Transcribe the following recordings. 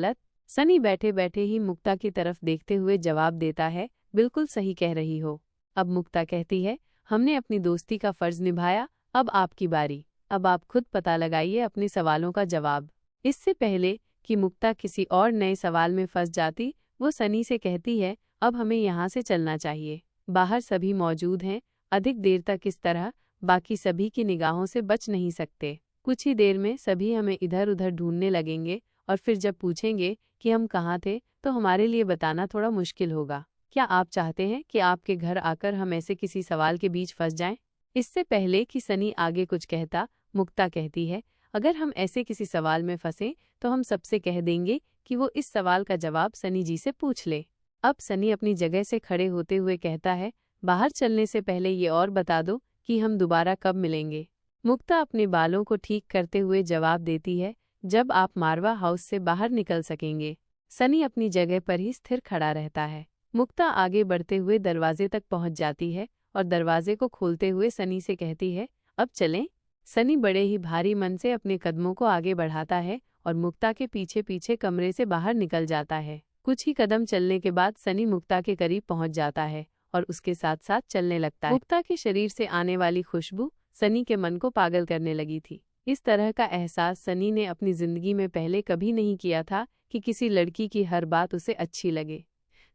गलत? सनी बैठे बैठे ही मुक्ता की तरफ देखते हुए जवाब देता है, बिल्कुल सही कह रही हो। अब मुक्ता कहती है, हमने अपनी दोस्ती का फर्ज निभाया, अब आपकी बारी। अब आप खुद पता लगाइए अपने सवालों का जवाब। इससे पहले कि मुक्ता किसी और नए सवाल में फंस जाती, वो सनी से कहती है, अब हमें यहाँ से चलना चाहिए। बाहर सभी मौजूद हैं, अधिक देर तक इस तरह बाकी सभी की निगाहों से बच नहीं सकते। कुछ ही देर में सभी हमें इधर उधर ढूंढने लगेंगे और फिर जब पूछेंगे कि हम कहाँ थे तो हमारे लिए बताना थोड़ा मुश्किल होगा। क्या आप चाहते हैं कि आपके घर आकर हम ऐसे किसी सवाल के बीच फंस जाएं? इससे पहले कि सनी आगे कुछ कहता, मुक्ता कहती है, अगर हम ऐसे किसी सवाल में फंसे तो हम सबसे कह देंगे कि वो इस सवाल का जवाब सनी जी से पूछ ले। अब सनी अपनी जगह से खड़े होते हुए कहता है, बाहर चलने से पहले ये और बता दो कि हम दोबारा कब मिलेंगे। मुक्ता अपने बालों को ठीक करते हुए जवाब देती है, जब आप मारवा हाउस से बाहर निकल सकेंगे। सनी अपनी जगह पर ही स्थिर खड़ा रहता है। मुक्ता आगे बढ़ते हुए दरवाजे तक पहुंच जाती है और दरवाजे को खोलते हुए सनी से कहती है, अब चलें। सनी बड़े ही भारी मन से अपने कदमों को आगे बढ़ाता है और मुक्ता के पीछे पीछे कमरे से बाहर निकल जाता है। कुछ ही कदम चलने के बाद सनी मुक्ता के करीब पहुंच जाता है और उसके साथ साथ चलने लगता है। मुक्ता के शरीर से आने वाली खुशबू सनी के मन को पागल करने लगी थी। इस तरह का एहसास सनी ने अपनी जिंदगी में पहले कभी नहीं किया था कि किसी लड़की की हर बात उसे अच्छी लगे।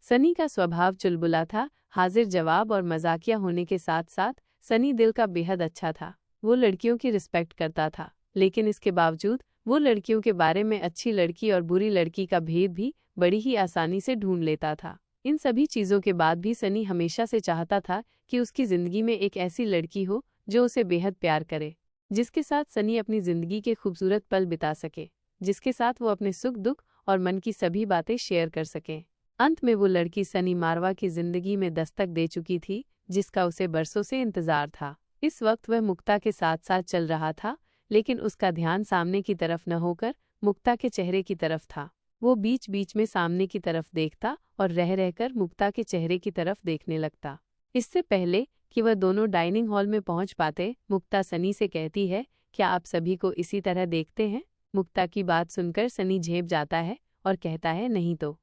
सनी का स्वभाव चुलबुला था, हाजिर जवाब और मजाकिया होने के साथ साथ सनी दिल का बेहद अच्छा था। वो लड़कियों की रिस्पेक्ट करता था, लेकिन इसके बावजूद वो लड़कियों के बारे में अच्छी लड़की और बुरी लड़की का भेद भी बड़ी ही आसानी से ढूंढ लेता था। इन सभी चीज़ों के बाद भी सनी हमेशा से चाहता था कि उसकी ज़िंदगी में एक ऐसी लड़की हो जो उसे बेहद प्यार करे, जिसके साथ सनी अपनी ज़िंदगी के खूबसूरत पल बिता सके, जिसके साथ वो अपने सुख दुख और मन की सभी बातें शेयर कर सके। अंत में वो लड़की सनी मारवा की ज़िंदगी में दस्तक दे चुकी थी, जिसका उसे बरसों से इंतज़ार था। इस वक्त वह मुक्ता के साथ साथ चल रहा था, लेकिन उसका ध्यान सामने की तरफ न होकर मुक्ता के चेहरे की तरफ था। वो बीच बीच में सामने की तरफ देखता और रह रहकर मुक्ता के चेहरे की तरफ देखने लगता। इससे पहले कि वह दोनों डाइनिंग हॉल में पहुंच पाते, मुक्ता सनी से कहती है, क्या आप सभी को इसी तरह देखते हैं? मुक्ता की बात सुनकर सनी झेप जाता है और कहता है, नहीं तो।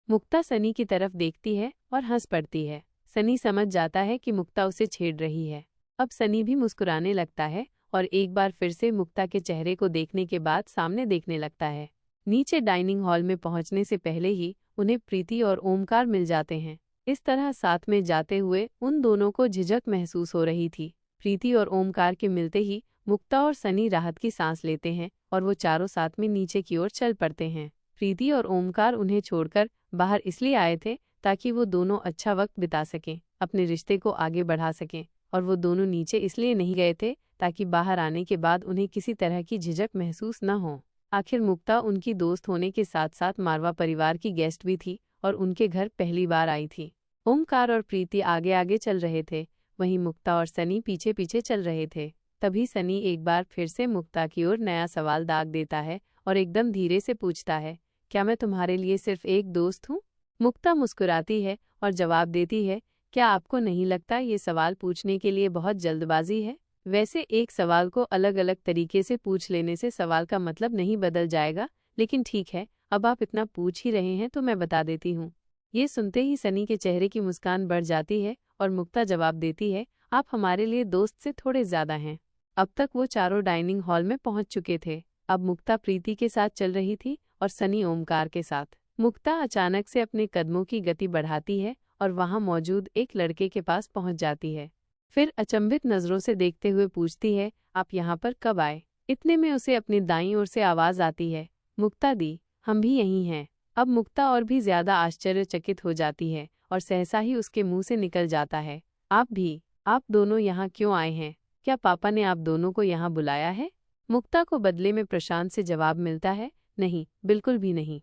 मुक्ता सनी की तरफ देखती है और हंस पड़ती है। सनी समझ जाता है कि मुक्ता उसे छेड़ रही है। अब सनी भी मुस्कुराने लगता है और एक बार फिर से मुक्ता के चेहरे को देखने के बाद सामने देखने लगता है। नीचे डाइनिंग हॉल में पहुंचने से पहले ही उन्हें प्रीति और ओमकार मिल जाते हैं। इस तरह साथ में जाते हुए उन दोनों को झिझक महसूस हो रही थी। प्रीति और ओमकार के मिलते ही मुक्ता और सनी राहत की सांस लेते हैं और वो चारों साथ में नीचे की ओर चल पड़ते हैं। प्रीति और ओमकार उन्हें छोड़कर बाहर इसलिए आए थे ताकि वो दोनों अच्छा वक्त बिता सकें, अपने रिश्ते को आगे बढ़ा सकें, और वो दोनों नीचे इसलिए नहीं गए थे ताकि बाहर आने के बाद उन्हें किसी तरह की झिझक महसूस न हो। आखिर मुक्ता उनकी दोस्त होने के साथ साथ मारवा परिवार की गेस्ट भी थी और उनके घर पहली बार आई थी। ओमकार और प्रीति आगे आगे चल रहे थे, वहीं मुक्ता और सनी पीछे पीछे चल रहे थे। तभी सनी एक बार फिर से मुक्ता की ओर नया सवाल दाग देता है और एकदम धीरे से पूछता है, क्या मैं तुम्हारे लिए सिर्फ एक दोस्त हूँ? मुक्ता मुस्कुराती है और जवाब देती है, क्या आपको नहीं लगता ये सवाल पूछने के लिए बहुत जल्दबाजी है? वैसे एक सवाल को अलग अलग तरीके से पूछ लेने से सवाल का मतलब नहीं बदल जाएगा, लेकिन ठीक है, अब आप इतना पूछ ही रहे हैं तो मैं बता देती हूँ। ये सुनते ही सनी के चेहरे की मुस्कान बढ़ जाती है और मुक्ता जवाब देती है, आप हमारे लिए दोस्त से थोड़े ज्यादा हैं। अब तक वो चारों डाइनिंग हॉल में पहुंच चुके थे। अब मुक्ता प्रीति के साथ चल रही थी और सनी ओमकार के साथ। मुक्ता अचानक से अपने कदमों की गति बढ़ाती है और वहां मौजूद एक लड़के के पास पहुंच जाती है। फिर अचंभित नजरों से देखते हुए पूछती है, आप यहाँ पर कब आए? इतने में उसे अपनी दाईं ओर से आवाज आती है, मुक्ता दी, हम भी यहीं हैं। अब मुक्ता और भी ज्यादा आश्चर्यचकित हो जाती है और सहसा ही उसके मुंह से निकल जाता है, आप दोनों यहाँ क्यों आए हैं? क्या पापा ने आप दोनों को यहाँ बुलाया है? मुक्ता को बदले में प्रशांत से जवाब मिलता है, नहीं, बिल्कुल भी नहीं।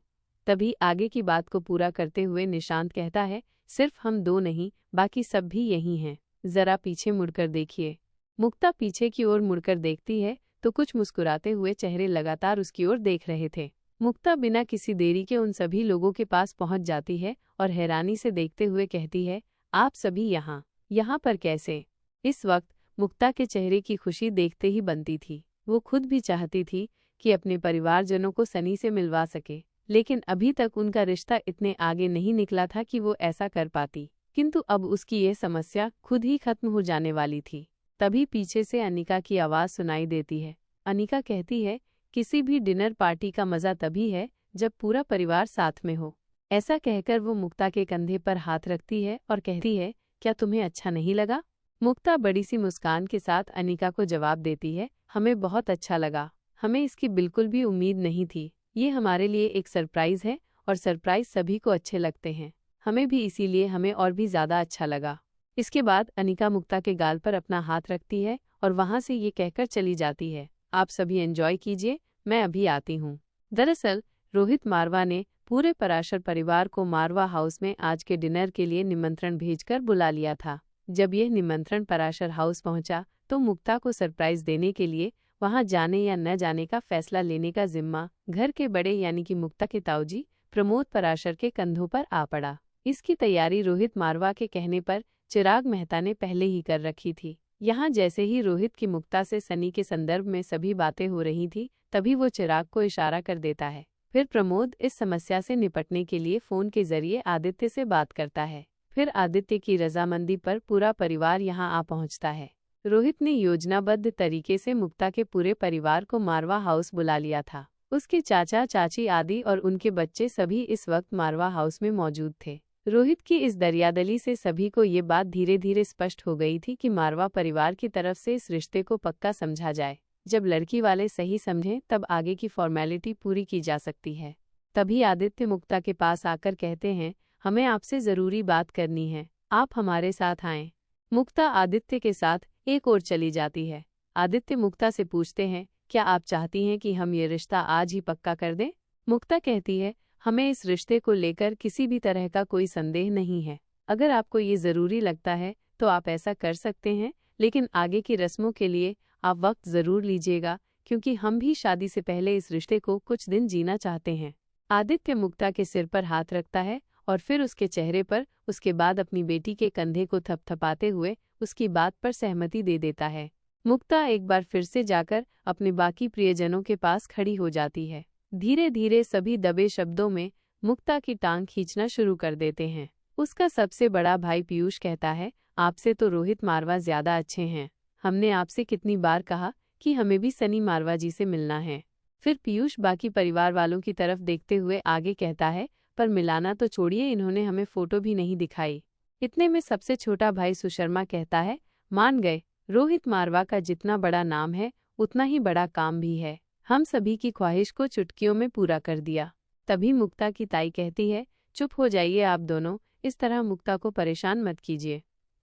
तभी आगे की बात को पूरा करते हुए निशांत कहता है, सिर्फ हम दो नहीं, बाकी सब भी यहीं हैं, जरा पीछे मुड़कर देखिए। मुक्ता पीछे की ओर मुड़कर देखती है तो कुछ मुस्कुराते हुए चेहरे लगातार उसकी ओर देख रहे थे। मुक्ता बिना किसी देरी के उन सभी लोगों के पास पहुंच जाती है और हैरानी से देखते हुए कहती है, आप सभी यहाँ पर कैसे? इस वक्त मुक्ता के चेहरे की खुशी देखते ही बनती थी। वो खुद भी चाहती थी कि अपने परिवारजनों को सनी से मिलवा सके, लेकिन अभी तक उनका रिश्ता इतने आगे नहीं निकला था कि वो ऐसा कर पाती। किंतु अब उसकी ये समस्या खुद ही खत्म हो जाने वाली थी। तभी पीछे से अनिका की आवाज़ सुनाई देती है। अनिका कहती है, किसी भी डिनर पार्टी का मज़ा तभी है जब पूरा परिवार साथ में हो। ऐसा कहकर वो मुक्ता के कंधे पर हाथ रखती है और कहती है, क्या तुम्हें अच्छा नहीं लगा? मुक्ता बड़ी सी मुस्कान के साथ अनिका को जवाब देती है, हमें बहुत अच्छा लगा। हमें इसकी बिल्कुल भी उम्मीद नहीं थी। ये हमारे लिए एक सरप्राइज़ है और सरप्राइज़ सभी को अच्छे लगते हैं। हमें भी इसीलिए हमें और भी ज़्यादा अच्छा लगा। इसके बाद अनिका मुक्ता के गाल पर अपना हाथ रखती है और वहाँ से ये कहकर चली जाती है, आप सभी एंजॉय कीजिए, मैं अभी आती हूँ। दरअसल रोहित मारवा ने पूरे पराशर परिवार को मारवा हाउस में आज के डिनर के लिए निमंत्रण भेजकर बुला लिया था। जब यह निमंत्रण पराशर हाउस पहुंचा तो मुक्ता को सरप्राइज देने के लिए वहां जाने या न जाने का फैसला लेने का जिम्मा घर के बड़े यानी कि मुक्ता के ताऊजी प्रमोद पराशर के कंधों पर आ पड़ा। इसकी तैयारी रोहित मारवा के कहने पर चिराग मेहता ने पहले ही कर रखी थी। यहाँ जैसे ही रोहित की मुक्ता से सनी के संदर्भ में सभी बातें हो रही थी, तभी वो चिराग को इशारा कर देता है। फिर प्रमोद इस समस्या से निपटने के लिए फोन के जरिए आदित्य से बात करता है। फिर आदित्य की रजामंदी पर पूरा परिवार यहाँ आ पहुँचता है। रोहित ने योजनाबद्ध तरीके से मुक्ता के पूरे परिवार को मारवा हाउस बुला लिया था। उसके चाचा चाची आदि और उनके बच्चे सभी इस वक्त मारवा हाउस में मौजूद थे। रोहित की इस दरियादली से सभी को ये बात धीरे धीरे स्पष्ट हो गई थी कि मारवा परिवार की तरफ से इस रिश्ते को पक्का समझा जाए। जब लड़की वाले सही समझें तब आगे की फॉर्मेलिटी पूरी की जा सकती है। तभी आदित्य मुक्ता के पास आकर कहते हैं, हमें आपसे ज़रूरी बात करनी है, आप हमारे साथ आएं। मुक्ता आदित्य के साथ एक और चली जाती है। आदित्य मुक्ता से पूछते हैं, क्या आप चाहती हैं कि हम ये रिश्ता आज ही पक्का कर दें? मुक्ता कहती है, हमें इस रिश्ते को लेकर किसी भी तरह का कोई संदेह नहीं है। अगर आपको ये ज़रूरी लगता है तो आप ऐसा कर सकते हैं, लेकिन आगे की रस्मों के लिए आप वक्त ज़रूर लीजिएगा, क्योंकि हम भी शादी से पहले इस रिश्ते को कुछ दिन जीना चाहते हैं। आदित्य मुक्ता के सिर पर हाथ रखता है और फिर उसके चेहरे पर उसके बाद अपनी बेटी के कंधे को थपथपाते हुए उसकी बात पर सहमति दे देता है। मुक्ता एक बार फिर से जाकर अपने बाकी प्रियजनों के पास खड़ी हो जाती है। धीरे धीरे सभी दबे शब्दों में मुक्ता की टांग खींचना शुरू कर देते हैं। उसका सबसे बड़ा भाई पीयूष कहता है, आपसे तो रोहित मारवा ज्यादा अच्छे हैं। हमने आपसे कितनी बार कहा कि हमें भी सनी मारवा जी से मिलना है। फिर पीयूष बाकी परिवार वालों की तरफ देखते हुए आगे कहता है, पर मिलाना तो छोड़िए, इन्होंने हमें फोटो भी नहीं दिखाई। इतने में सबसे छोटा भाई सुशर्मा कहता है, मान गए, रोहित मारवा का जितना बड़ा नाम है उतना ही बड़ा काम भी है। हम सभी की ख्वाहिश को चुटकियों में पूरा कर दिया। तभी मुक्ता की ताई कहती है, चुप हो जाइए आप दोनों, इस तरह मुक्ता को परेशान मत कीजिए।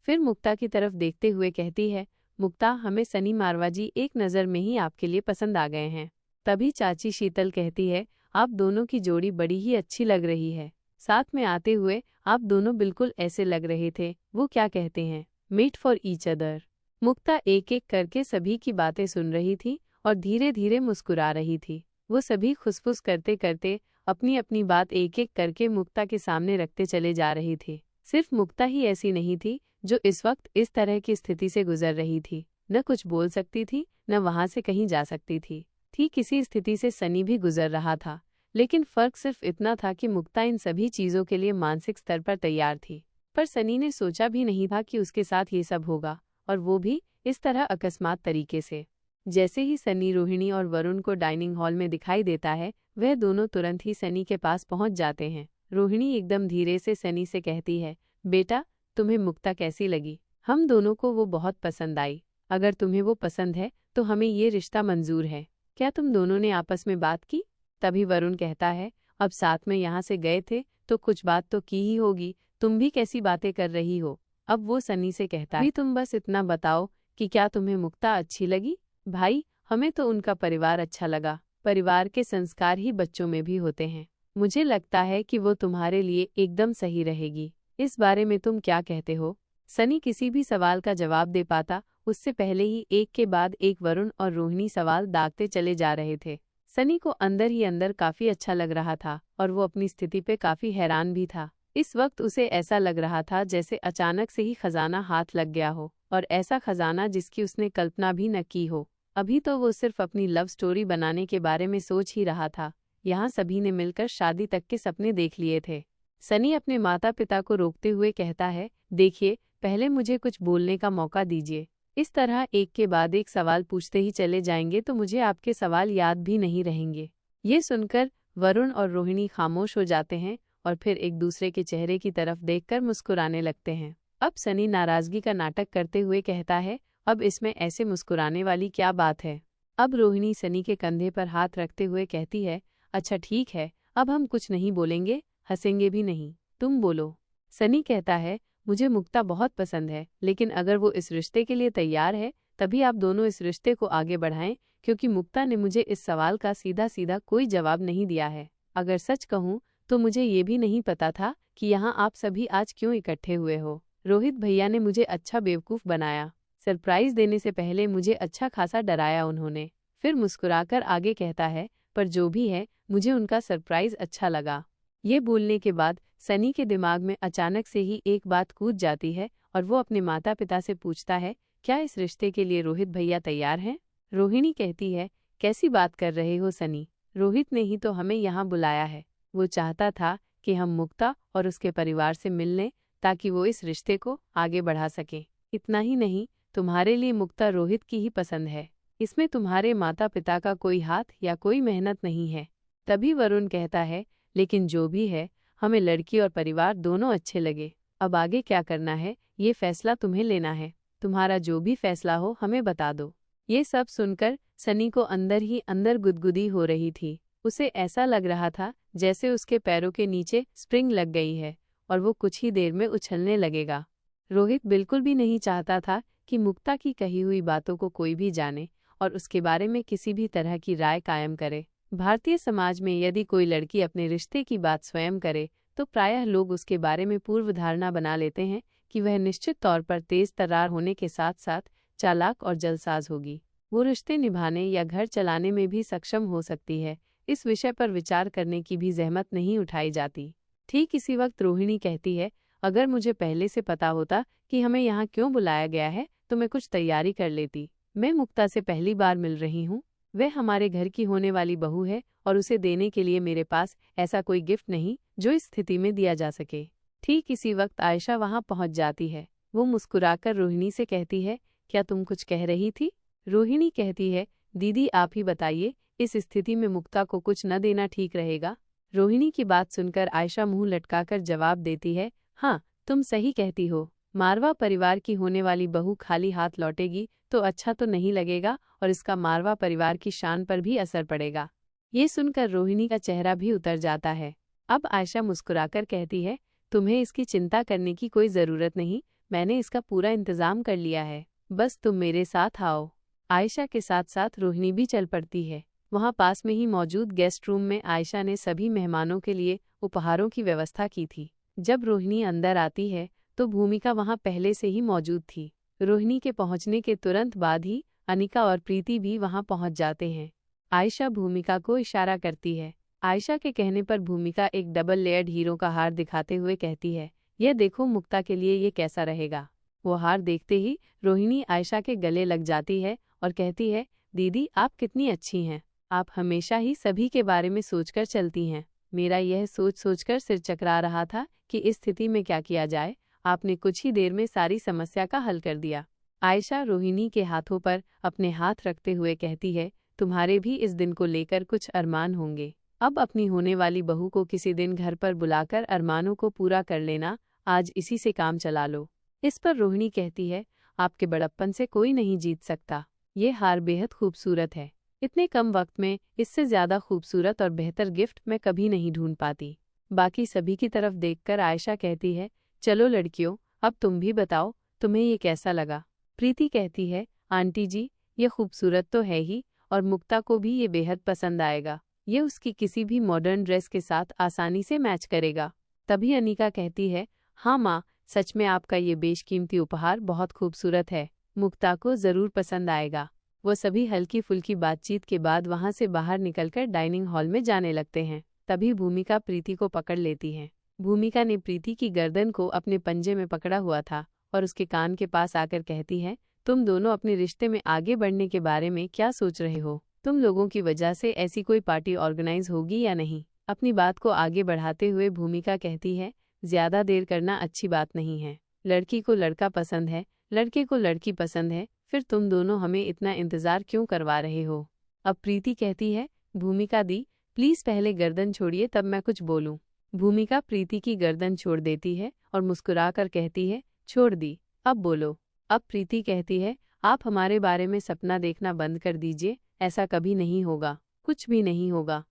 फिर मुक्ता की तरफ देखते हुए कहती है, मुक्ता, हमें सनी मारवा जी एक नज़र में ही आपके लिए पसंद आ गए हैं। तभी चाची शीतल कहती है, आप दोनों की जोड़ी बड़ी ही अच्छी लग रही है। साथ में आते हुए आप दोनों बिल्कुल ऐसे लग रहे थे, वो क्या कहते हैं, मेट फॉर ईच अदर। मुक्ता एक एक करके सभी की बातें सुन रही थी और धीरे धीरे मुस्कुरा रही थी। वो सभी खुसफुस करते करते अपनी अपनी बात एक एक करके मुक्ता के सामने रखते चले जा रही थी। सिर्फ मुक्ता ही ऐसी नहीं थी जो इस वक्त इस तरह की स्थिति से गुजर रही थी। न कुछ बोल सकती थी, न वहां से कहीं जा सकती थी। ठीक इसी स्थिति से सनी भी गुजर रहा था, लेकिन फर्क सिर्फ इतना था कि मुक्ता इन सभी चीज़ों के लिए मानसिक स्तर पर तैयार थी। पर सनी ने सोचा भी नहीं था कि उसके साथ ये सब होगा, और वो भी इस तरह अकस्मात तरीके से। जैसे ही सनी रोहिणी और वरुण को डाइनिंग हॉल में दिखाई देता है, वह दोनों तुरंत ही सनी के पास पहुंच जाते हैं। रोहिणी एकदम धीरे से सनी से कहती है, बेटा, तुम्हें मुक्ता कैसी लगी? हम दोनों को वो बहुत पसंद आई। अगर तुम्हें वो पसंद है तो हमें ये रिश्ता मंजूर है। क्या तुम दोनों ने आपस में बात की? तभी वरुण कहता है, अब साथ में यहाँ से गए थे तो कुछ बात तो की ही होगी, तुम भी कैसी बातें कर रही हो? अब वो सनी से कहता है, तुम बस इतना बताओ कि क्या तुम्हें मुक्ता अच्छी लगी? भाई, हमें तो उनका परिवार अच्छा लगा। परिवार के संस्कार ही बच्चों में भी होते हैं। मुझे लगता है कि वो तुम्हारे लिए एकदम सही रहेगी। इस बारे में तुम क्या कहते हो? सनी किसी भी सवाल का जवाब दे पाता उससे पहले ही एक के बाद एक वरुण और रोहिणी सवाल दागते चले जा रहे थे। सनी को अंदर ही अंदर काफी अच्छा लग रहा था और वो अपनी स्थिति पे काफी हैरान भी था। इस वक्त उसे ऐसा लग रहा था जैसे अचानक से ही खजाना हाथ लग गया हो, और ऐसा खजाना जिसकी उसने कल्पना भी न की हो। अभी तो वो सिर्फ अपनी लव स्टोरी बनाने के बारे में सोच ही रहा था यहाँ सभी ने मिलकर शादी तक के सपने देख लिए थे। सनी अपने माता पिता को रोकते हुए कहता है, देखिए, पहले मुझे कुछ बोलने का मौका दीजिए। इस तरह एक के बाद एक सवाल पूछते ही चले जाएंगे तो मुझे आपके सवाल याद भी नहीं रहेंगे। ये सुनकर वरुण और रोहिणी खामोश हो जाते हैं और फिर एक दूसरे के चेहरे की तरफ देखकर मुस्कुराने लगते हैं। अब सनी नाराजगी का नाटक करते हुए कहता है, अब इसमें ऐसे मुस्कुराने वाली क्या बात है। अब रोहिणी सनी के कंधे पर हाथ रखते हुए कहती है, अच्छा ठीक है, अब हम कुछ नहीं बोलेंगे, हंसेंगे भी नहीं, तुम बोलो। सनी कहता है, मुझे मुक्ता बहुत पसंद है, लेकिन अगर वो इस रिश्ते के लिए तैयार है तभी आप दोनों इस रिश्ते को आगे बढ़ाएं, क्योंकि मुक्ता ने मुझे इस सवाल का सीधा सीधा कोई जवाब नहीं दिया है। अगर सच कहूँ तो मुझे ये भी नहीं पता था कि यहाँ आप सभी आज क्यों इकट्ठे हुए हो। रोहित भैया ने मुझे अच्छा बेवकूफ़ बनाया, सरप्राइज देने से पहले मुझे अच्छा खासा डराया उन्होंने। फिर मुस्कुराकर आगे कहता है, पर जो भी है मुझे उनका सरप्राइज अच्छा लगा। ये बोलने के बाद सनी के दिमाग में अचानक से ही एक बात कूद जाती है और वो अपने माता पिता से पूछता है, क्या इस रिश्ते के लिए रोहित भैया तैयार हैं? रोहिणी कहती है, कैसी बात कर रहे हो सनी, रोहित ने ही तो हमें यहाँ बुलाया है। वो चाहता था कि हम मुक्ता और उसके परिवार से मिल लें ताकि वो इस रिश्ते को आगे बढ़ा सके। इतना ही नहीं, तुम्हारे लिए मुक्ता रोहित की ही पसंद है, इसमें तुम्हारे माता पिता का कोई हाथ या कोई मेहनत नहीं है। तभी वरुण कहता है, लेकिन जो भी है हमें लड़की और परिवार दोनों अच्छे लगे। अब आगे क्या करना है ये फैसला तुम्हें लेना है, तुम्हारा जो भी फैसला हो हमें बता दो। ये सब सुनकर सनी को अंदर ही अंदर गुदगुदी हो रही थी। उसे ऐसा लग रहा था जैसे उसके पैरों के नीचे स्प्रिंग लग गई है और वो कुछ ही देर में उछलने लगेगा। रोहित बिल्कुल भी नहीं चाहता था कि मुक्ता की कही हुई बातों को कोई भी जाने और उसके बारे में किसी भी तरह की राय कायम करे। भारतीय समाज में यदि कोई लड़की अपने रिश्ते की बात स्वयं करे तो प्रायः लोग उसके बारे में पूर्व धारणा बना लेते हैं कि वह निश्चित तौर पर तेज तर्रार होने के साथ साथ चालाक और जल्दसाज होगी। वो रिश्ते निभाने या घर चलाने में भी सक्षम हो सकती है। इस विषय पर विचार करने की भी जहमत नहीं उठाई जाती। ठीक इसी वक्त रोहिणी कहती है, अगर मुझे पहले से पता होता कि हमें यहाँ क्यों बुलाया गया है तो मैं कुछ तैयारी कर लेती। मैं मुक्ता से पहली बार मिल रही हूँ, वह हमारे घर की होने वाली बहू है और उसे देने के लिए मेरे पास ऐसा कोई गिफ्ट नहीं जो इस स्थिति में दिया जा सके। ठीक इसी वक्त आयशा वहां पहुंच जाती है। वो मुस्कुराकर रोहिणी से कहती है, क्या तुम कुछ कह रही थी? रोहिणी कहती है, दीदी आप ही बताइए, इस स्थिति में मुक्ता को कुछ न देना ठीक रहेगा। रोहिणी की बात सुनकर आयशा मुंह लटकाकर जवाब देती है, हाँ तुम सही कहती हो, मारवा परिवार की होने वाली बहू खाली हाथ लौटेगी तो अच्छा तो नहीं लगेगा और इसका मारवा परिवार की शान पर भी असर पड़ेगा। ये सुनकर रोहिणी का चेहरा भी उतर जाता है। अब आयशा मुस्कुराकर कहती है, तुम्हें इसकी चिंता करने की कोई ज़रूरत नहीं, मैंने इसका पूरा इंतजाम कर लिया है, बस तुम मेरे साथ आओ। आयशा के साथ साथ रोहिणी भी चल पड़ती है। वहाँ पास में ही मौजूद गेस्ट रूम में आयशा ने सभी मेहमानों के लिए उपहारों की व्यवस्था की थी। जब रोहिणी अंदर आती है तो भूमिका वहाँ पहले से ही मौजूद थी। रोहिणी के पहुँचने के तुरंत बाद ही अनिका और प्रीति भी वहाँ पहुँच जाते हैं। आयशा भूमिका को इशारा करती है। आयशा के कहने पर भूमिका एक डबल लेयर्ड हीरो का हार दिखाते हुए कहती है, यह देखो मुक्ता के लिए ये कैसा रहेगा। वो हार देखते ही रोहिणी आयशा के गले लग जाती है और कहती है, दीदी आप कितनी अच्छी हैं, आप हमेशा ही सभी के बारे में सोचकर चलती हैं। मेरा यह सोच सोचकर सिर चकरा रहा था कि इस स्थिति में क्या किया जाए, आपने कुछ ही देर में सारी समस्या का हल कर दिया। आयशा रोहिणी के हाथों पर अपने हाथ रखते हुए कहती है, तुम्हारे भी इस दिन को लेकर कुछ अरमान होंगे, अब अपनी होने वाली बहू को किसी दिन घर पर बुलाकर अरमानों को पूरा कर लेना, आज इसी से काम चला लो। इस पर रोहिणी कहती है, आपके बड़प्पन से कोई नहीं जीत सकता, ये हार बेहद खूबसूरत है, इतने कम वक्त में इससे ज़्यादा खूबसूरत और बेहतर गिफ्ट मैं कभी नहीं ढूंढ पाती। बाकी सभी की तरफ देखकर आयशा कहती है, चलो लड़कियों अब तुम भी बताओ तुम्हें ये कैसा लगा। प्रीति कहती है, आंटी जी ये खूबसूरत तो है ही और मुक्ता को भी ये बेहद पसंद आएगा, ये उसकी किसी भी मॉडर्न ड्रेस के साथ आसानी से मैच करेगा। तभी अनिका कहती है, हाँ माँ सच में आपका ये बेशकीमती उपहार बहुत खूबसूरत है, मुक्ता को ज़रूर पसंद आएगा। वो सभी हल्की फुल्की बातचीत के बाद वहाँ से बाहर निकलकर डाइनिंग हॉल में जाने लगते हैं। तभी भूमिका प्रीति को पकड़ लेती है। भूमिका ने प्रीति की गर्दन को अपने पंजे में पकड़ा हुआ था और उसके कान के पास आकर कहती है, तुम दोनों अपने रिश्ते में आगे बढ़ने के बारे में क्या सोच रहे हो? तुम लोगों की वजह से ऐसी कोई पार्टी ऑर्गेनाइज होगी या नहीं। अपनी बात को आगे बढ़ाते हुए भूमिका कहती है, ज्यादा देर करना अच्छी बात नहीं है। लड़की को लड़का पसंद है, लड़के को लड़की पसंद है, फिर तुम दोनों हमें इतना इंतजार क्यों करवा रहे हो। अब प्रीति कहती है, भूमिका दी प्लीज पहले गर्दन छोड़िए तब मैं कुछ बोलूं। भूमिका प्रीति की गर्दन छोड़ देती है और मुस्कुराकर कहती है, छोड़ दी, अब बोलो। अब प्रीति कहती है, आप हमारे बारे में सपना देखना बंद कर दीजिए, ऐसा कभी नहीं होगा, कुछ भी नहीं होगा।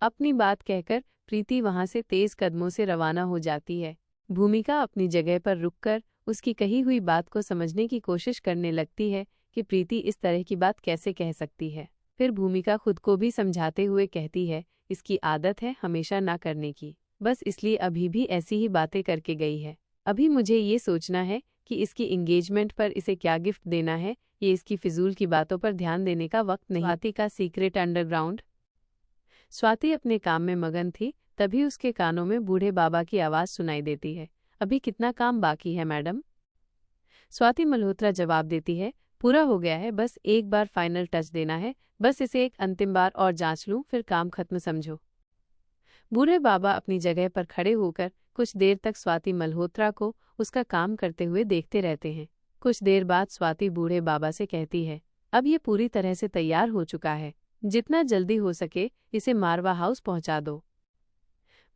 अपनी बात कहकर प्रीति वहां से तेज कदमों से रवाना हो जाती है। भूमिका अपनी जगह पर रुककर उसकी कही हुई बात को समझने की कोशिश करने लगती है कि प्रीति इस तरह की बात कैसे कह सकती है। फिर भूमिका खुद को भी समझाते हुए कहती है, इसकी आदत है हमेशा ना करने की, बस इसलिए अभी भी ऐसी ही बातें करके गई है। अभी मुझे ये सोचना है कि इसकी एंगेजमेंट पर इसे क्या गिफ्ट देना है, ये इसकी फिजूल की बातों पर ध्यान देने का वक्त नहीं। स्वाति का सीक्रेट अंडरग्राउंड। स्वाति अपने काम में मगन थी, तभी उसके कानों में बूढ़े बाबा की आवाज सुनाई देती है, अभी कितना काम बाकी है मैडम। स्वाति मल्होत्रा जवाब देती है, पूरा हो गया है, बस एक बार फाइनल टच देना है, बस इसे एक अंतिम बार और जांच लूं, फिर काम खत्म समझो। बूढ़े बाबा अपनी जगह पर खड़े होकर कुछ देर तक स्वाति मल्होत्रा को उसका काम करते हुए देखते रहते हैं। कुछ देर बाद स्वाति बूढ़े बाबा से कहती है, अब ये पूरी तरह से तैयार हो चुका है, जितना जल्दी हो सके इसे मारवा हाउस पहुंचा दो।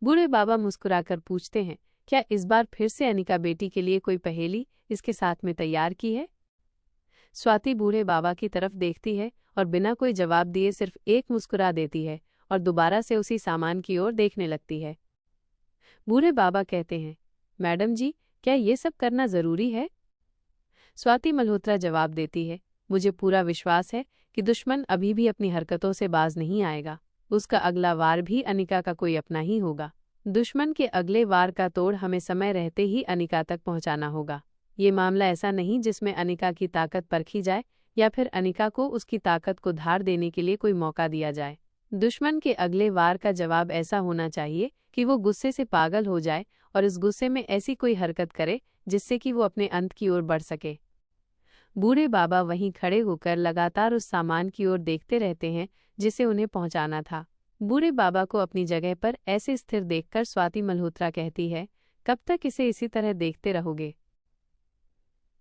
बूढ़े बाबा मुस्कुराकर पूछते हैं, क्या इस बार फिर से अनिका बेटी के लिए कोई पहेली इसके साथ में तैयार की है। स्वाति बूढ़े बाबा की तरफ देखती है और बिना कोई जवाब दिए सिर्फ एक मुस्कुरा देती है और दोबारा से उसी सामान की ओर देखने लगती है। बूढ़े बाबा कहते हैं, मैडम जी, क्या ये सब करना जरूरी है। स्वाति मल्होत्रा जवाब देती है, मुझे पूरा विश्वास है कि दुश्मन अभी भी अपनी हरकतों से बाज नहीं आएगा, उसका अगला वार भी अनिका का कोई अपना ही होगा। दुश्मन के अगले वार का तोड़ हमें समय रहते ही अनिका तक पहुंचाना होगा। ये मामला ऐसा नहीं जिसमें अनिका की ताकत परखी जाए या फिर अनिका को उसकी ताकत को धार देने के लिए कोई मौका दिया जाए। दुश्मन के अगले वार का जवाब ऐसा होना चाहिए कि वो गुस्से से पागल हो जाए और इस गुस्से में ऐसी कोई हरकत करे जिससे कि वो अपने अंत की ओर बढ़ सके। बूढ़े बाबा वहीं खड़े होकर लगातार उस सामान की ओर देखते रहते हैं जिसे उन्हें पहुंचाना था। बूढ़े बाबा को अपनी जगह पर ऐसे स्थिर देखकर स्वाति मल्होत्रा कहती है, कब तक इसे इसी तरह देखते रहोगे।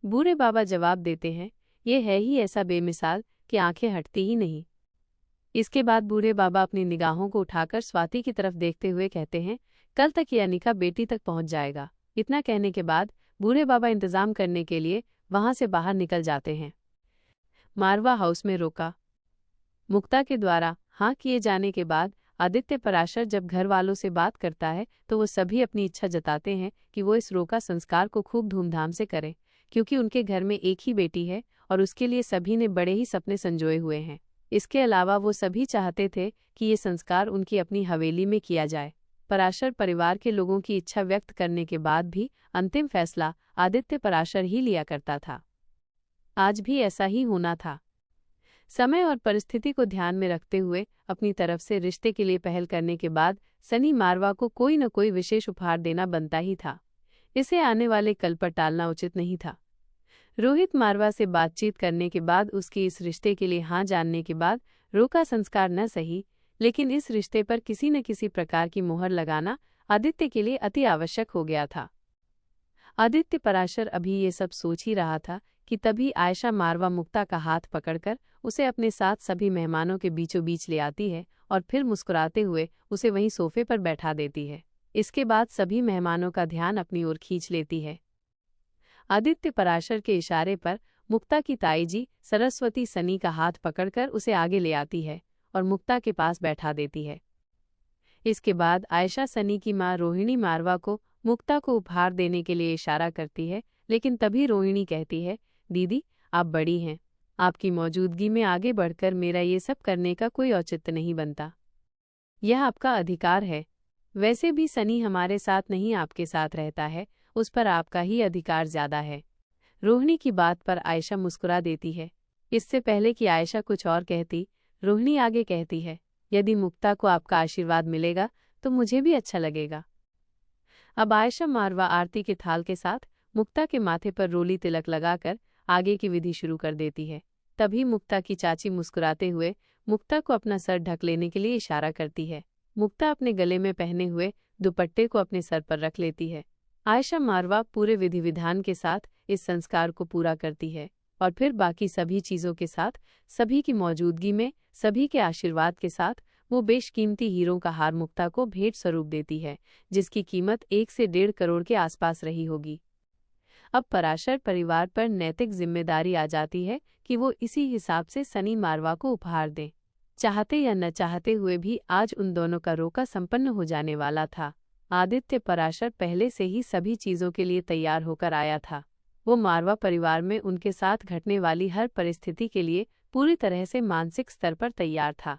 बूढ़े बाबा जवाब देते हैं, ये है ही ऐसा बेमिसाल कि आंखें हटती ही नहीं। इसके बाद बूढ़े बाबा अपनी निगाहों को उठाकर स्वाति की तरफ देखते हुए कहते हैं, कल तक ये अनिका बेटी तक पहुंच जाएगा। इतना कहने के बाद बूढ़े बाबा इंतजाम करने के लिए वहां से बाहर निकल जाते हैं। मारवा हाउस में रोका। मुक्ता के द्वारा हाँ किए जाने के बाद आदित्य पराशर जब घर वालों से बात करता है तो वो सभी अपनी इच्छा जताते हैं कि वो इस रोका संस्कार को खूब धूमधाम से करें, क्योंकि उनके घर में एक ही बेटी है और उसके लिए सभी ने बड़े ही सपने संजोए हुए हैं। इसके अलावा वो सभी चाहते थे कि ये संस्कार उनकी अपनी हवेली में किया जाए। पराशर परिवार के लोगों की इच्छा व्यक्त करने के बाद भी अंतिम फैसला आदित्य पराशर ही लिया करता था। आज भी ऐसा ही होना था। समय और परिस्थिति को ध्यान में रखते हुए अपनी तरफ से रिश्ते के लिए पहल करने के बाद सनी मारवा को कोई न कोई विशेष उपहार देना बनता ही था। इसे आने वाले कल पर टालना उचित नहीं था। रोहित मारवा से बातचीत करने के बाद उसकी इस रिश्ते के लिए हाँ जानने के बाद रोका संस्कार न सही, लेकिन इस रिश्ते पर किसी न किसी प्रकार की मोहर लगाना आदित्य के लिए अति आवश्यक हो गया था। आदित्य पराशर अभी ये सब सोच ही रहा था कि तभी आयशा मारवा मुक्ता का हाथ पकड़कर उसे अपने साथ सभी मेहमानों के बीचों बीच ले आती है और फिर मुस्कुराते हुए उसे वहीं सोफे पर बैठा देती है। इसके बाद सभी मेहमानों का ध्यान अपनी ओर खींच लेती है। आदित्य पराशर के इशारे पर मुक्ता की ताई जी सरस्वती सनी का हाथ पकड़कर उसे आगे ले आती है और मुक्ता के पास बैठा देती है। इसके बाद आयशा सनी की मां रोहिणी मारवा को मुक्ता को उपहार देने के लिए इशारा करती है, लेकिन तभी रोहिणी कहती है, दीदी आप बड़ी हैं, आपकी मौजूदगी में आगे बढ़कर मेरा ये सब करने का कोई औचित्य नहीं बनता। यह आपका अधिकार है। वैसे भी सनी हमारे साथ नहीं आपके साथ रहता है, उस पर आपका ही अधिकार ज्यादा है। रोहिणी की बात पर आयशा मुस्कुरा देती है। इससे पहले कि आयशा कुछ और कहती, रोहिणी आगे कहती है, यदि मुक्ता को आपका आशीर्वाद मिलेगा तो मुझे भी अच्छा लगेगा। अब आयशा मारवा आरती के थाल के साथ मुक्ता के माथे पर रोली तिलक लगाकर आगे की विधि शुरू कर देती है। तभी मुक्ता की चाची मुस्कुराते हुए मुक्ता को अपना सर ढक लेने के लिए इशारा करती है। मुक्ता अपने गले में पहने हुए दुपट्टे को अपने सर पर रख लेती है। आयशा मारवा पूरे विधि विधान के साथ इस संस्कार को पूरा करती है और फिर बाकी सभी चीज़ों के साथ, सभी की मौजूदगी में, सभी के आशीर्वाद के साथ वो बेशकीमती हीरों का हार मुक्ता को भेंट स्वरूप देती है, जिसकी कीमत 1 से 1.5 करोड़ के आसपास रही होगी। अब पराशर परिवार पर नैतिक जिम्मेदारी आ जाती है कि वो इसी हिसाब से सनी मारवा को उपहार दें। चाहते या न चाहते हुए भी आज उन दोनों का रोका संपन्न हो जाने वाला था। आदित्य पराशर पहले से ही सभी चीज़ों के लिए तैयार होकर आया था। वो मारवा परिवार में उनके साथ घटने वाली हर परिस्थिति के लिए पूरी तरह से मानसिक स्तर पर तैयार था।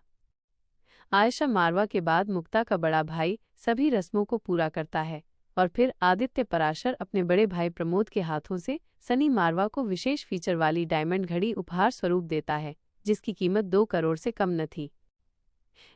आयशा मारवा के बाद मुक्ता का बड़ा भाई सभी रस्मों को पूरा करता है और फिर आदित्य पराशर अपने बड़े भाई प्रमोद के हाथों से सनी मारवा को विशेष फीचर वाली डायमंड घड़ी उपहार स्वरूप देता है, जिसकी कीमत 2 करोड़ से कम न थी।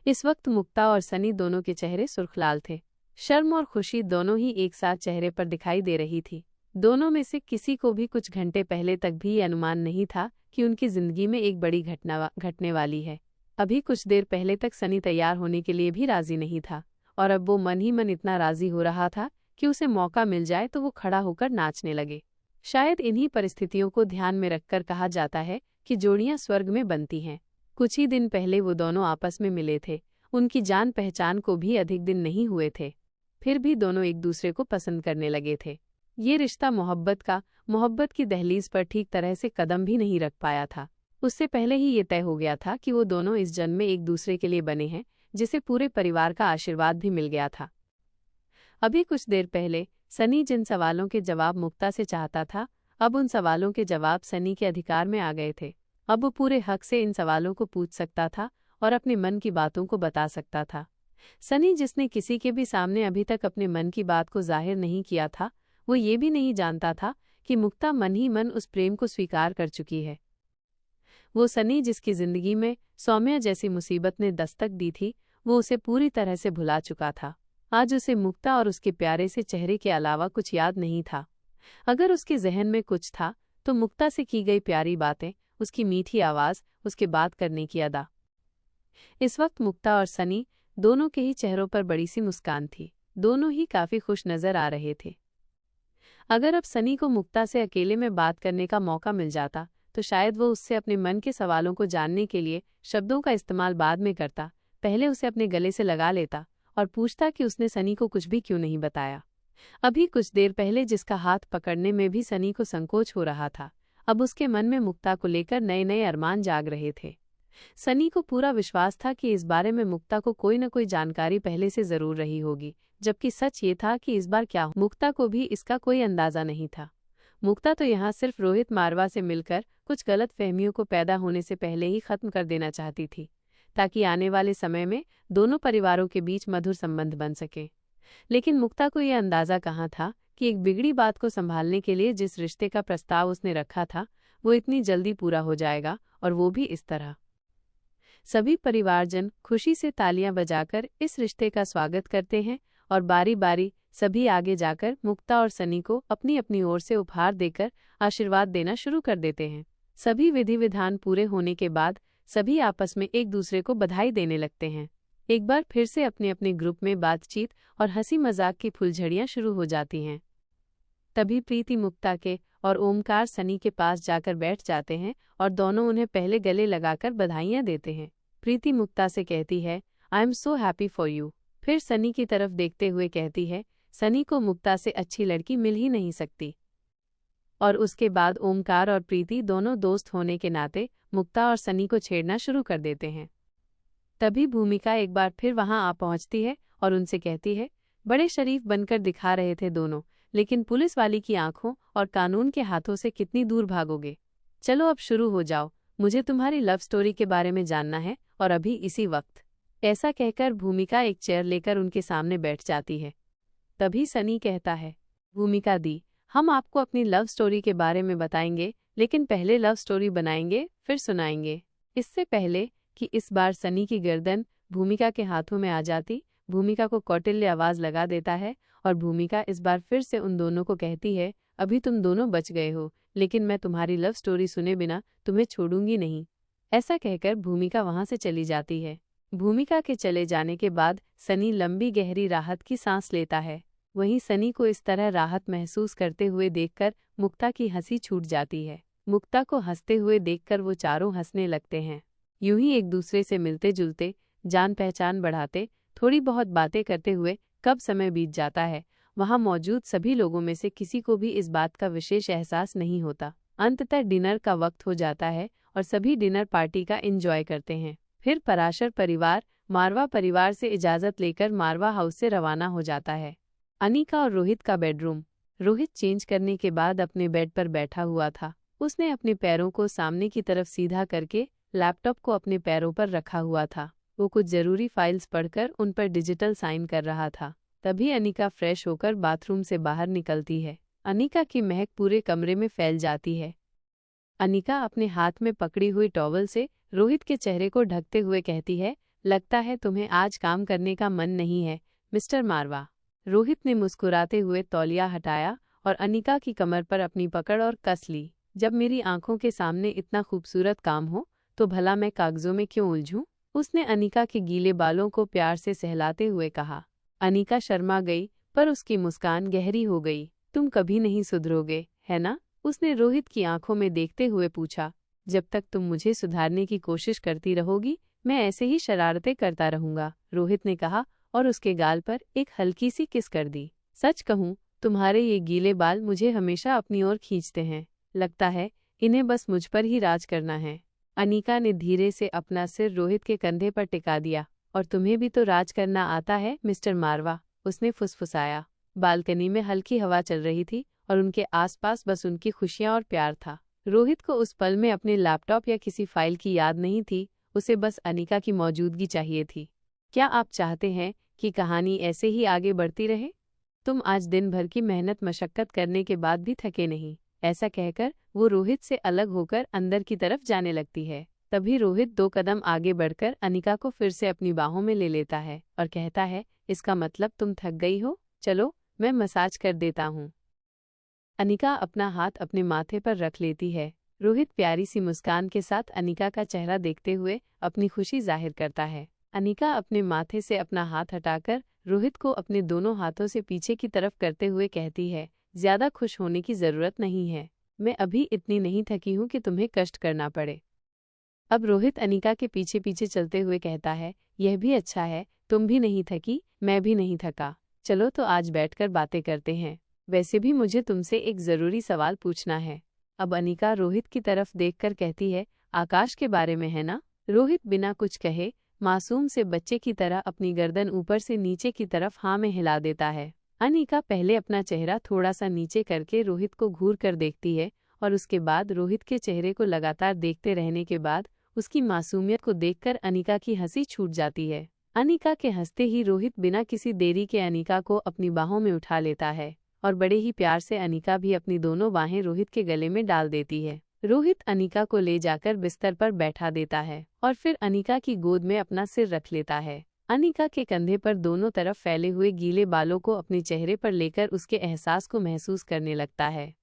इस वक्त मुक्ता और सनी दोनों के चेहरे सुर्खलाल थे। शर्म और खुशी दोनों ही एक साथ चेहरे पर दिखाई दे रही थी। दोनों में से किसी को भी कुछ घंटे पहले तक भी ये अनुमान नहीं था कि उनकी जिंदगी में एक बड़ी घटना घटने वाली है। अभी कुछ देर पहले तक सनी तैयार होने के लिए भी राजी नहीं था और अब वो मन ही मन इतना राजी हो रहा था कि उसे मौका मिल जाए तो वो खड़ा होकर नाचने लगे। शायद इन्हीं परिस्थितियों को ध्यान में रखकर कहा जाता है कि जोड़ियां स्वर्ग में बनती हैं। कुछ ही दिन पहले वो दोनों आपस में मिले थे। उनकी जान पहचान को भी अधिक दिन नहीं हुए थे, फिर भी दोनों एक दूसरे को पसंद करने लगे थे। ये रिश्ता मोहब्बत की दहलीज पर ठीक तरह से कदम भी नहीं रख पाया था। उससे पहले ही ये तय हो गया था कि वो दोनों इस जन्म में एक दूसरे के लिए बने हैं, जिसे पूरे परिवार का आशीर्वाद भी मिल गया था। अभी कुछ देर पहले सनी जिन सवालों के जवाब मुक्ता से चाहता था, अब उन सवालों के जवाब सनी के अधिकार में आ गए थे। अब वो पूरे हक से इन सवालों को पूछ सकता था और अपने मन की बातों को बता सकता था। सनी, जिसने किसी के भी सामने अभी तक अपने मन की बात को जाहिर नहीं किया था, वो ये भी नहीं जानता था कि मुक्ता मन ही मन उस प्रेम को स्वीकार कर चुकी है। वो सनी, जिसकी जिंदगी में सौम्या जैसी मुसीबत ने दस्तक दी थी, वो उसे पूरी तरह से भुला चुका था। आज उसे मुक्ता और उसके प्यारे से चेहरे के अलावा कुछ याद नहीं था। अगर उसके जहन में कुछ था तो मुक्ता से की गई प्यारी बातें, उसकी मीठी आवाज़, उसके बात करने की अदा। इस वक्त मुक्ता और सनी दोनों के ही चेहरों पर बड़ी सी मुस्कान थी। दोनों ही काफ़ी खुश नजर आ रहे थे। अगर अब सनी को मुक्ता से अकेले में बात करने का मौका मिल जाता तो शायद वो उससे अपने मन के सवालों को जानने के लिए शब्दों का इस्तेमाल बाद में करता। पहले उसे अपने गले से लगा लेता और पूछता कि उसने सनी को कुछ भी क्यों नहीं बताया। अभी कुछ देर पहले जिसका हाथ पकड़ने में भी सनी को संकोच हो रहा था, अब उसके मन में मुक्ता को लेकर नए नए अरमान जाग रहे थे। सनी को पूरा विश्वास था कि इस बारे में मुक्ता को कोई न कोई जानकारी पहले से जरूर रही होगी, जबकि सच ये था कि इस बार क्या मुक्ता को भी इसका कोई अंदाजा नहीं था। मुक्ता तो यहाँ सिर्फ रोहित मारवा से मिलकर कुछ गलत फहमियों को पैदा होने से पहले ही खत्म कर देना चाहती थी, ताकि आने वाले समय में दोनों परिवारों के बीच मधुर संबंध बन सके। लेकिन मुक्ता को यह अंदाजा कहाँ था कि एक बिगड़ी बात को संभालने के लिए जिस रिश्ते का प्रस्ताव उसने रखा था वो इतनी जल्दी पूरा हो जाएगा, और वो भी इस तरह। सभी परिवारजन खुशी से तालियां बजाकर इस रिश्ते का स्वागत करते हैं और बारी बारी सभी आगे जाकर मुक्ता और सनी को अपनी अपनी ओर से उपहार देकर आशीर्वाद देना शुरू कर देते हैं। सभी विधि विधान पूरे होने के बाद सभी आपस में एक दूसरे को बधाई देने लगते हैं। एक बार फिर से अपने अपने ग्रुप में बातचीत और हंसी मजाक की फुलझड़ियां शुरू हो जाती हैं। तभी प्रीति मुक्ता के और ओमकार सनी के पास जाकर बैठ जाते हैं और दोनों उन्हें पहले गले लगाकर बधाइयां देते हैं। प्रीति मुक्ता से कहती है, I am so happy for you. फिर सनी की तरफ देखते हुए कहती है, सनी को मुक्ता से अच्छी लड़की मिल ही नहीं सकती। और उसके बाद ओमकार और प्रीति दोनों दोस्त होने के नाते मुक्ता और सनी को छेड़ना शुरू कर देते हैं। तभी भूमिका एक बार फिर वहां आ पहुंचती है और उनसे कहती है, बड़े शरीफ बनकर दिखा रहे थे दोनों, लेकिन पुलिस वाली की आंखों और कानून के हाथों से कितनी दूर भागोगे। चलो अब शुरू हो जाओ, मुझे तुम्हारी लव स्टोरी के बारे में जानना है, और अभी इसी वक्त। ऐसा कहकर भूमिका एक चेयर लेकर उनके सामने बैठ जाती है। तभी सनी कहता है, भूमिका दी, हम आपको अपनी लव स्टोरी के बारे में बताएंगे, लेकिन पहले लव स्टोरी बनाएंगे फिर सुनाएंगे। इससे पहले कि इस बार सनी की गर्दन भूमिका के हाथों में आ जाती, भूमिका को कौटिल्य आवाज लगा देता है और भूमिका इस बार फिर से उन दोनों को कहती है, अभी तुम दोनों बच गए हो, लेकिन मैं तुम्हारी लव स्टोरी सुने बिना तुम्हें छोड़ूंगी नहीं। ऐसा कहकर भूमिका वहां से चली जाती है। भूमिका के चले जाने के बाद सनी लंबी गहरी राहत की सांस लेता है। वहीं सनी को इस तरह राहत महसूस करते हुए देखकर मुक्ता की हंसी छूट जाती है। मुक्ता को हंसते हुए देखकर वो चारों हंसने लगते हैं। यूं ही एक दूसरे से मिलते जुलते, जान पहचान बढ़ाते, थोड़ी बहुत बातें करते हुए कब समय बीत जाता है वहां मौजूद सभी लोगों में से किसी को भी इस बात का विशेष एहसास नहीं होता। अंततः डिनर का वक्त हो जाता है और सभी डिनर पार्टी का एंजॉय करते हैं। फिर पराशर परिवार मारवा परिवार से इजाज़त लेकर मारवा हाउस से रवाना हो जाता है। अनिका और रोहित का बेडरूम। रोहित चेंज करने के बाद अपने बेड पर बैठा हुआ था। उसने अपने पैरों को सामने की तरफ सीधा करके लैपटॉप को अपने पैरों पर रखा हुआ था। वो कुछ जरूरी फाइल्स पढ़कर उन पर डिजिटल साइन कर रहा था। तभी अनिका फ्रेश होकर बाथरूम से बाहर निकलती है। अनिका की महक पूरे कमरे में फैल जाती है। अनिका अपने हाथ में पकड़ी हुई टॉवल से रोहित के चेहरे को ढकते हुए कहती है, लगता है तुम्हें आज काम करने का मन नहीं है मिस्टर मारवा। रोहित ने मुस्कुराते हुए तौलिया हटाया और अनिका की कमर पर अपनी पकड़ और कस ली। जब मेरी आंखों के सामने इतना खूबसूरत काम हो तो भला मैं कागजों में क्यों उलझूं? उसने अनिका के गीले बालों को प्यार से सहलाते हुए कहा। अनिका शर्मा गई पर उसकी मुस्कान गहरी हो गई। तुम कभी नहीं सुधरोगे, है ना? उसने रोहित की आंखों में देखते हुए पूछा। जब तक तुम मुझे सुधारने की कोशिश करती रहोगी मैं ऐसे ही शरारतें करता रहूंगा, रोहित ने कहा और उसके गाल पर एक हल्की सी किस कर दी। सच कहूं तुम्हारे ये गीले बाल मुझे हमेशा अपनी ओर खींचते हैं। लगता है इन्हें बस मुझ पर ही राज करना है। अनिका ने धीरे से अपना सिर रोहित के कंधे पर टिका दिया। और तुम्हें भी तो राज करना आता है मिस्टर मारवा, उसने फुसफुसाया। बालकनी में हल्की हवा चल रही थी और उनके आसपास बस उनकी खुशियां और प्यार था। रोहित को उस पल में अपने लैपटॉप या किसी फाइल की याद नहीं थी, उसे बस अनिका की मौजूदगी चाहिए थी। क्या आप चाहते हैं कि कहानी ऐसे ही आगे बढ़ती रहे? तुम आज दिन भर की मेहनत मशक्कत करने के बाद भी थके नहीं, ऐसा कहकर वो रोहित से अलग होकर अंदर की तरफ जाने लगती है। तभी रोहित 2 कदम आगे बढ़कर अनिका को फिर से अपनी बाहों में ले लेता है और कहता है, इसका मतलब तुम थक गई हो? चलो मैं मसाज कर देता हूँ। अनिका अपना हाथ अपने माथे पर रख लेती है। रोहित प्यारी सी मुस्कान के साथ अनिका का चेहरा देखते हुए अपनी खुशी जाहिर करता है। अनिका अपने माथे से अपना हाथ हटाकर रोहित को अपने दोनों हाथों से पीछे की तरफ करते हुए कहती है, ज्यादा खुश होने की जरूरत नहीं है, मैं अभी इतनी नहीं थकी हूँ कि तुम्हें कष्ट करना पड़े। अब रोहित अनिका के पीछे पीछे चलते हुए कहता है, यह भी अच्छा है, तुम भी नहीं थकी, मैं भी नहीं थका। चलो तो आज बैठकर बातें करते हैं। वैसे भी मुझे तुमसे एक जरूरी सवाल पूछना है। अब अनिका रोहित की तरफ देखकर कहती है, आकाश के बारे में है ना? रोहित बिना कुछ कहे मासूम से बच्चे की तरह अपनी गर्दन ऊपर से नीचे की तरफ हाँ में हिला देता है। अनिका पहले अपना चेहरा थोड़ा सा नीचे करके रोहित को घूर कर देखती है और उसके बाद रोहित के चेहरे को लगातार देखते रहने के बाद उसकी मासूमियत को देखकर अनिका की हंसी छूट जाती है। अनिका के हंसते ही रोहित बिना किसी देरी के अनिका को अपनी बाहों में उठा लेता है और बड़े ही प्यार से अनिका भी अपनी दोनों बाहें रोहित के गले में डाल देती है। रोहित अनिका को ले जाकर बिस्तर पर बैठा देता है और फिर अनिका की गोद में अपना सिर रख लेता है। अनिका के कंधे पर दोनों तरफ फैले हुए गीले बालों को अपने चेहरे पर लेकर उसके एहसास को महसूस करने लगता है।